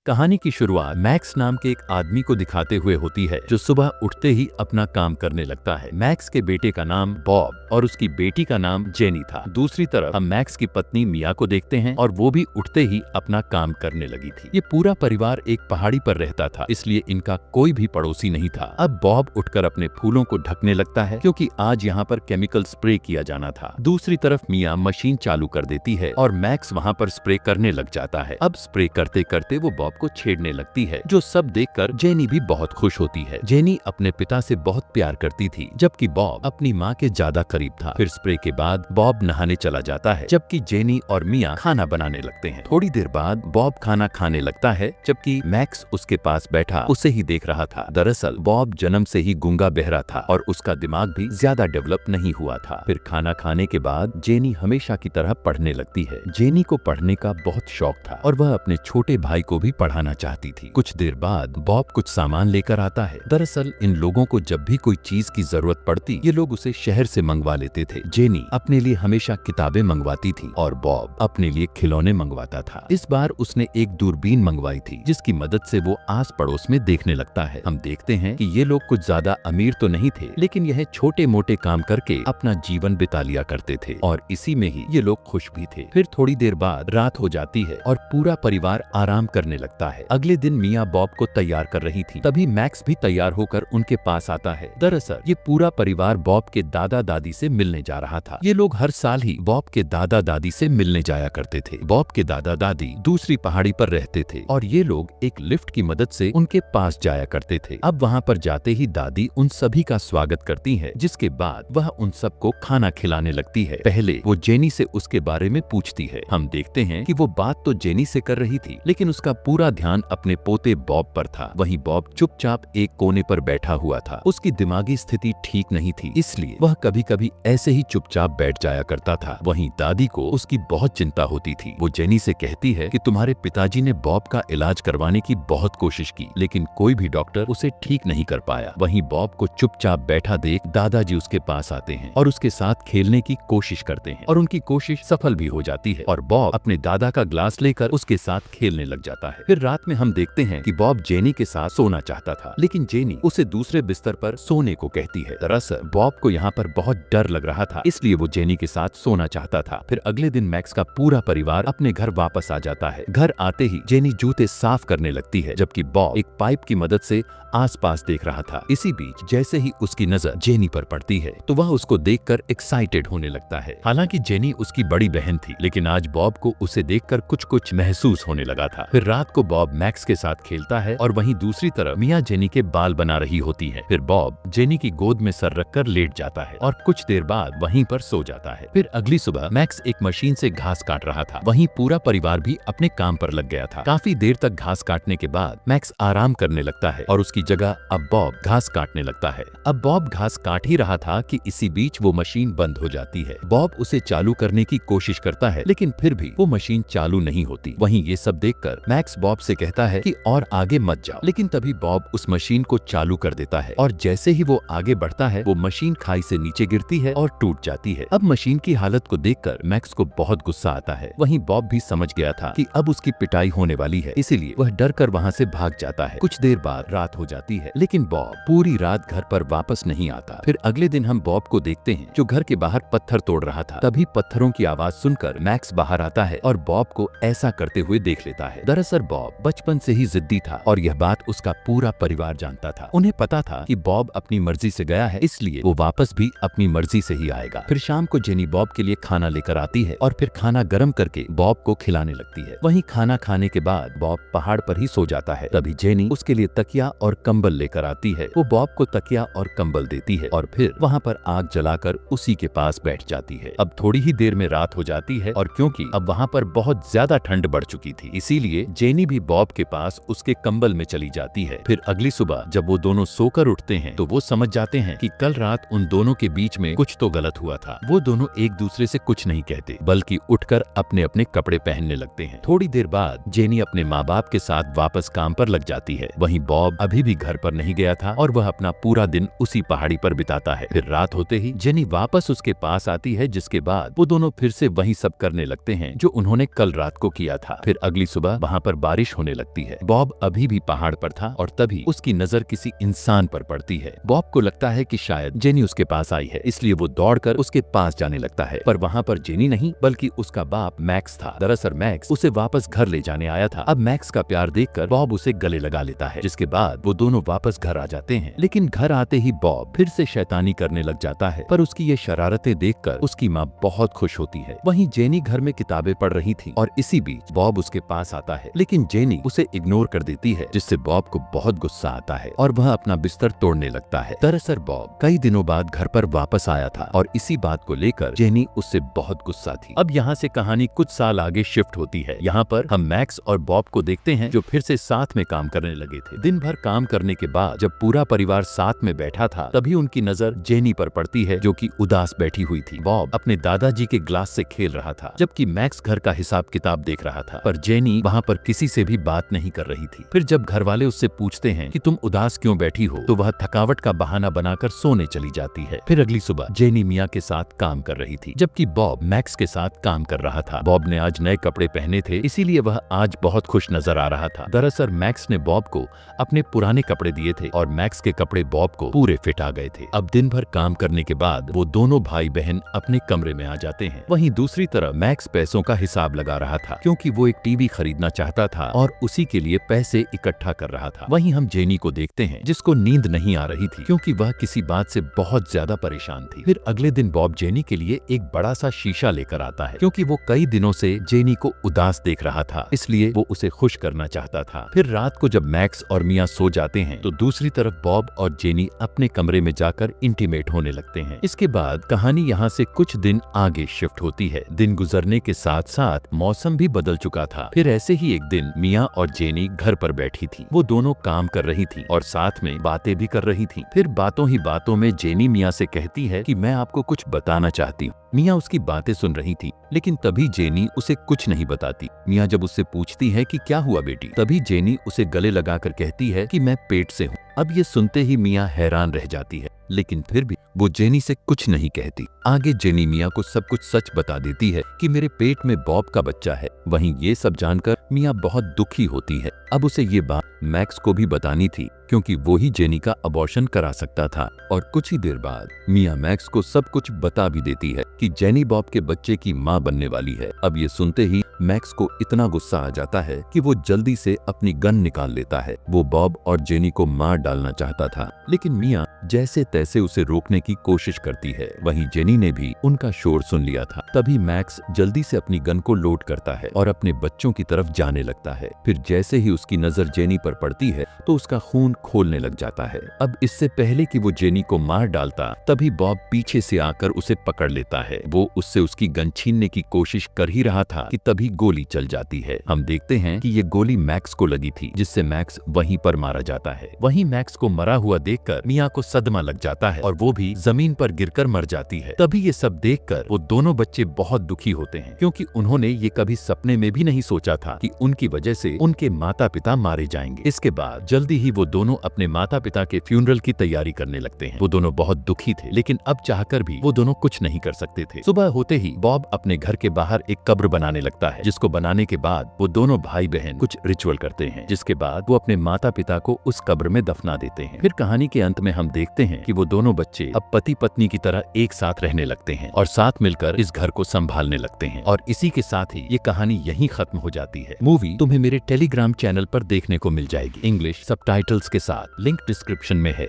कहानी की शुरुआत मैक्स नाम के एक आदमी को दिखाते हुए होती है जो सुबह उठते ही अपना काम करने लगता है। मैक्स के बेटे का नाम बॉब और उसकी बेटी का नाम जेनी था। दूसरी तरफ हम मैक्स की पत्नी मिया को देखते हैं और वो भी उठते ही अपना काम करने लगी थी। ये पूरा परिवार एक पहाड़ी पर रहता था, इसलिए इनका कोई भी पड़ोसी नहीं था। अब बॉब उठकर अपने फूलों को ढकने लगता है क्योंकि आज यहाँ पर केमिकल स्प्रे किया जाना था। दूसरी तरफ मिया मशीन चालू कर देती है और मैक्स वहाँ पर स्प्रे करने लग जाता है। अब स्प्रे करते करते वो बॉब को छेड़ने लगती है, जो सब देखकर जेनी भी बहुत खुश होती है। जेनी अपने पिता से बहुत प्यार करती थी, जबकि बॉब अपनी माँ के ज्यादा करीब था। फिर स्प्रे के बाद बॉब नहाने चला जाता है, जबकि जेनी और मिया खाना बनाने लगते हैं। थोड़ी देर बाद बॉब खाना खाने लगता है, जबकि मैक्स उसके पास बैठा उसे ही देख रहा था। दरअसल बॉब जन्म से ही गूंगा बहरा था और उसका दिमाग भी ज्यादा डेवलप नहीं हुआ था। फिर खाना खाने के बाद जेनी हमेशा की तरह पढ़ने लगती है। जेनी को पढ़ने का बहुत शौक था और वह अपने छोटे भाई को भी पढ़ाना चाहती थी। कुछ देर बाद बॉब कुछ सामान लेकर आता है। दरअसल इन लोगों को जब भी कोई चीज की जरूरत पड़ती, ये लोग उसे शहर से मंगवा लेते थे। जेनी अपने लिए हमेशा किताबें मंगवाती थी और बॉब अपने लिए खिलौने मंगवाता था। इस बार उसने एक दूरबीन मंगवाई थी, जिसकी मदद से वो आस पड़ोस में देखने लगता है। हम देखते हैं कि ये लोग कुछ ज्यादा अमीर तो नहीं थे, लेकिन यह छोटे मोटे काम करके अपना जीवन बिता लिया करते थे और इसी में ही ये लोग खुश भी थे। फिर थोड़ी देर बाद रात हो जाती है और पूरा परिवार आराम करने लगता है। अगले दिन मिया बॉब को तैयार कर रही थी, तभी मैक्स भी तैयार होकर उनके पास आता है। दरअसल ये पूरा परिवार बॉब के दादा दादी से मिलने जा रहा था। ये लोग हर साल ही बॉब के दादा दादी से मिलने जाया करते थे। बॉब के दादा दादी दूसरी पहाड़ी पर रहते थे और ये लोग एक लिफ्ट की मदद से उनके पास जाया करते थे। अब वहाँ पर जाते ही दादी उन सभी का स्वागत करती है, जिसके बाद वह उन सबको खाना खिलाने लगती है। पहले वो जेनी से उसके बारे में पूछती है। हम देखते हैं कि वो बात तो जेनी से कर रही थी, लेकिन उसका पूरा ध्यान अपने पोते बॉब पर था। वहीं बॉब चुपचाप एक कोने पर बैठा हुआ था। उसकी दिमागी स्थिति ठीक नहीं थी, इसलिए वह कभी कभी ऐसे ही चुपचाप बैठ जाया करता था। वहीं दादी को उसकी बहुत चिंता होती थी। वो जेनी से कहती है कि तुम्हारे पिताजी ने बॉब का इलाज करवाने की बहुत कोशिश की, लेकिन कोई भी डॉक्टर उसे ठीक नहीं कर पाया। वहीं बॉब को चुपचाप बैठा देख दादाजी उसके पास आते हैं और उसके साथ खेलने की कोशिश करते हैं और उनकी कोशिश सफल भी हो जाती है और बॉब अपने दादा का ग्लास लेकर उसके साथ खेलने लग जाता है। फिर रात में हम देखते हैं कि बॉब जेनी के साथ सोना चाहता था, लेकिन जेनी उसे दूसरे बिस्तर पर सोने को कहती है। दरअसल बॉब को यहाँ पर बहुत डर लग रहा था, इसलिए वो जेनी के साथ सोना चाहता था। फिर अगले दिन मैक्स का पूरा परिवार अपने घर वापस आ जाता है। घर आते ही जेनी जूते साफ करने लगती है, जबकि बॉब एक पाइप की मदद से आसपास देख रहा था। इसी बीच जैसे ही उसकी नजर जेनी पर पड़ती है, तो वह उसको देखकर एक्साइटेड होने लगता है। हालांकि जेनी उसकी बड़ी बहन थी, लेकिन आज बॉब को उसे देखकर कुछ कुछ महसूस होने लगा था। फिर रात को बॉब मैक्स के साथ खेलता है और वहीं दूसरी तरफ मिया जेनी के बाल बना रही होती है। फिर बॉब जेनी की गोद में सर रखकर लेट जाता है और कुछ देर बाद वहीं पर सो जाता है। फिर अगली सुबह मैक्स एक मशीन से घास काट रहा था। वहीं पूरा परिवार भी अपने काम पर लग गया था। काफी देर तक घास काटने के बाद मैक्स आराम करने लगता है और उसकी जगह अब बॉब घास काटने लगता है। अब बॉब घास काट ही रहा था कि इसी बीच वो मशीन बंद हो जाती है। बॉब उसे चालू करने की कोशिश करता है, लेकिन फिर भी वो मशीन चालू नहीं होती। वहीं ये सब देखकर मैक्स बॉब से कहता है कि और आगे मत जाओ, लेकिन तभी बॉब उस मशीन को चालू कर देता है और जैसे ही वो आगे बढ़ता है, वो मशीन खाई से नीचे गिरती है और टूट जाती है। अब मशीन की हालत को देखकर मैक्स को बहुत गुस्सा आता है। वहीं बॉब भी समझ गया था कि अब उसकी पिटाई होने वाली है, इसीलिए वह डर कर वहाँ से भाग जाता है। कुछ देर बाद रात हो जाती है, लेकिन बॉब पूरी रात घर पर वापस नहीं आता। फिर अगले दिन हम बॉब को देखते हैं जो घर के बाहर पत्थर तोड़ रहा था। तभी पत्थरों की आवाज सुनकर मैक्स बाहर आता है और बॉब को ऐसा करते हुए देख लेता है। दरअसल बॉब बचपन से ही जिद्दी था और यह बात उसका पूरा परिवार जानता था। उन्हें पता था कि बॉब अपनी मर्जी से गया है, इसलिए वो वापस भी अपनी मर्जी से ही आएगा। फिर शाम को जेनी बॉब के लिए खाना लेकर आती है और फिर खाना गर्म करके बॉब को खिलाने लगती है। वहीं खाना खाने के बाद बॉब पहाड़ पर ही सो जाता है। तभी जेनी उसके लिए तकिया और कंबल लेकर आती है। वो बॉब को तकिया और कंबल देती है और फिर वहाँ पर आग जलाकर उसी के पास बैठ जाती है। अब थोड़ी ही देर में रात हो जाती है और क्योंकि अब वहाँ पर बहुत ज्यादा ठंड बढ़ चुकी थी, इसीलिए जेनी भी बॉब के पास उसके कंबल में चली जाती है। फिर अगली सुबह जब वो दोनों सोकर उठते हैं, तो वो समझ जाते हैं कि कल रात उन दोनों के बीच में कुछ तो गलत हुआ था। वो दोनों एक दूसरे से कुछ नहीं कहते, बल्कि उठकर अपने अपने कपड़े पहनने लगते हैं। थोड़ी देर बाद जेनी अपने माँ बाप के साथ वापस काम पर लग जाती है। वहीं बॉब अभी भी घर पर नहीं गया था और वह अपना पूरा दिन उसी पहाड़ी पर बिताता है। फिर रात होते ही जेनी वापस उसके पास आती है, जिसके बाद वो दोनों फिर से वही सब करने लगते हैं जो उन्होंने कल रात को किया था। फिर अगली सुबह वहाँ पर बारिश बारिश होने लगती है। बॉब अभी भी पहाड़ पर था और तभी उसकी नजर किसी इंसान पर पड़ती है। बॉब को लगता है कि शायद जेनी उसके पास आई है, इसलिए वो दौड़कर उसके पास जाने लगता है, पर वहाँ पर जेनी नहीं बल्कि उसका बाप मैक्स था। दरअसल मैक्स उसे वापस घर ले जाने आया था। अब मैक्स का प्यार देखकर बॉब उसे गले लगा लेता है, जिसके बाद वो दोनों वापस घर आ जाते हैं। लेकिन घर आते ही बॉब फिर से शैतानी करने लग जाता है, पर उसकी ये शरारतें देखकर उसकी माँ बहुत खुश होती है। वहीं जेनी घर में किताबें पढ़ रही थी और इसी बीच बॉब उसके पास आता है, लेकिन जेनी उसे इग्नोर कर देती है, जिससे बॉब को बहुत गुस्सा आता है और वह अपना बिस्तर तोड़ने लगता है। दरअसल बॉब कई दिनों बाद घर पर वापस आया था और इसी बात को लेकर जेनी उससे बहुत गुस्सा थी। अब यहाँ से कहानी कुछ साल आगे शिफ्ट होती है। यहाँ पर हम मैक्स और बॉब को देखते हैं जो फिर से साथ में काम करने लगे थे। दिन भर काम करने के बाद जब पूरा परिवार साथ में बैठा था, तभी उनकी नजर जेनी पर पड़ती है जो कि उदास बैठी हुई थी। बॉब अपने दादाजी के ग्लास से खेल रहा था, जबकि मैक्स घर का हिसाब किताब देख रहा था, पर जेनी वहाँ पर किसी से भी बात नहीं कर रही थी। फिर जब घर वाले उससे पूछते हैं कि तुम उदास क्यों बैठी हो, तो वह थकावट का बहाना बनाकर सोने चली जाती है। फिर अगली सुबह जेनी मिया के साथ काम कर रही थी, जबकि बॉब मैक्स के साथ काम कर रहा था। बॉब ने आज नए कपड़े पहने थे, इसीलिए वह आज बहुत खुश नजर आ रहा था। दरअसल मैक्स ने बॉब को अपने पुराने कपड़े दिए थे और मैक्स के कपड़े बॉब को पूरे फिट आ गए थे। अब दिन भर काम करने के बाद वो दोनों भाई बहन अपने कमरे में आ जाते हैं। वहीं दूसरी तरफ मैक्स पैसों का हिसाब लगा रहा था, क्योंकि वो एक टीवी खरीदना चाहता था और उसी के लिए पैसे इकट्ठा कर रहा था। वहीं हम जेनी को देखते हैं, जिसको नींद नहीं आ रही थी, क्योंकि वह किसी बात से बहुत ज्यादा परेशान थी। फिर अगले दिन बॉब जेनी के लिए एक बड़ा सा शीशा लेकर आता है, क्योंकि वो कई दिनों से जेनी को उदास देख रहा था, इसलिए वो उसे खुश करना चाहता था। फिर रात को जब मैक्स और मिया सो जाते हैं, तो दूसरी तरफ बॉब और जेनी अपने कमरे में जाकर इंटीमेट होने लगते हैं। इसके बाद कहानी यहाँ से कुछ दिन आगे शिफ्ट होती है। दिन गुजरने के साथ साथ मौसम भी बदल चुका था। फिर ऐसे ही एक दिन मिया और जेनी घर पर बैठी थी। वो दोनों काम कर रही थी और साथ में बातें भी कर रही थी। फिर बातों ही बातों में जेनी मिया से कहती है कि मैं आपको कुछ बताना चाहती हूँ। मिया उसकी बातें सुन रही थी, लेकिन तभी जेनी उसे कुछ नहीं बताती। मिया जब उससे पूछती है कि क्या हुआ बेटी, तभी जेनी उसे गले लगाकर कहती है कि मैं पेट से हूँ। अब ये सुनते ही मिया हैरान रह जाती है, लेकिन फिर भी वो जेनी से कुछ नहीं कहती। आगे जेनी मिया को सब कुछ सच बता देती है कि मेरे पेट में बॉब का बच्चा है। वहीं ये सब जानकर मिया बहुत दुखी होती है। अब उसे ये बात मैक्स को भी बतानी थी, क्योंकि वो ही जेनी का अबॉर्शन करा सकता था। और कुछ ही देर बाद मिया मैक्स को सब कुछ बता भी देती है कि जेनी बॉब के बच्चे की माँ बनने वाली है। अब ये सुनते ही मैक्स को इतना गुस्सा आ जाता है कि वो जल्दी से अपनी गन निकाल लेता है। वो बॉब और जेनी को मार डालना चाहता था, लेकिन मिया जैसे तैसे उसे रोकने की कोशिश करती है। वहीं जेनी ने भी उनका शोर सुन लिया था। तभी मैक्स जल्दी से अपनी गन को लोड करता है और अपने बच्चों की तरफ जाने लगता है। फिर जैसे ही उसकी नजर जेनी पर पड़ती है, तो उसका खून खोलने लग जाता है। अब इससे पहले कि वो जेनी को मार डालता, तभी बॉब पीछे से आकर उसे पकड़ लेता है। वो उससे उसकी गन छीनने की कोशिश कर ही रहा था कि तभी गोली चल जाती है। हम देखते हैं कि ये गोली मैक्स को लगी थी, जिससे मैक्स वहीं पर मारा जाता है। वहीं मैक्स को मरा हुआ देखकर मिया को सदमा लग जाता है और वो भी जमीन पर गिरकर मर जाती है। तभी ये सब देखकर वो दोनों बच्चे बहुत दुखी होते हैं, क्योंकि उन्होंने ये कभी सपने में भी नहीं सोचा था कि उनकी वजह से उनके माता पिता मारे जाएंगे। इसके बाद जल्दी ही वो दोनों अपने माता पिता के फ्यूनरल की तैयारी करने लगते हैं। वो दोनों बहुत दुखी थे, लेकिन अब चाहकर भी वो दोनों कुछ नहीं कर सकते थे। सुबह होते ही बॉब अपने घर के बाहर एक कब्र बनाने लगता है, जिसको बनाने के बाद वो दोनों भाई बहन कुछ रिचुअल करते हैं, जिसके बाद वो अपने माता पिता को उस कब्र में दफना देते हैं। फिर कहानी के अंत में हम देखते हैं कि वो दोनों बच्चे अब पति पत्नी की तरह एक साथ रहने लगते हैं और साथ मिलकर इस घर को संभालने लगते हैं। और इसी के साथ ही ये कहानी यहीं खत्म हो जाती है। मूवी तुम्हें मेरे टेलीग्राम चैनल पर देखने को मिल जाएगी, इंग्लिश सबटाइटल्स के साथ। लिंक डिस्क्रिप्शन में है।